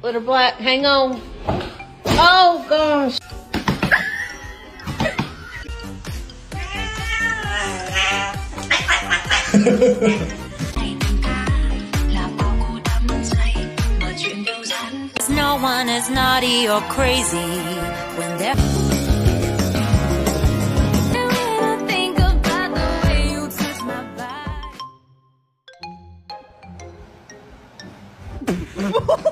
Little Black, hang on. Oh, gosh. No one is naughty or crazy when they're think about the way you touch my body.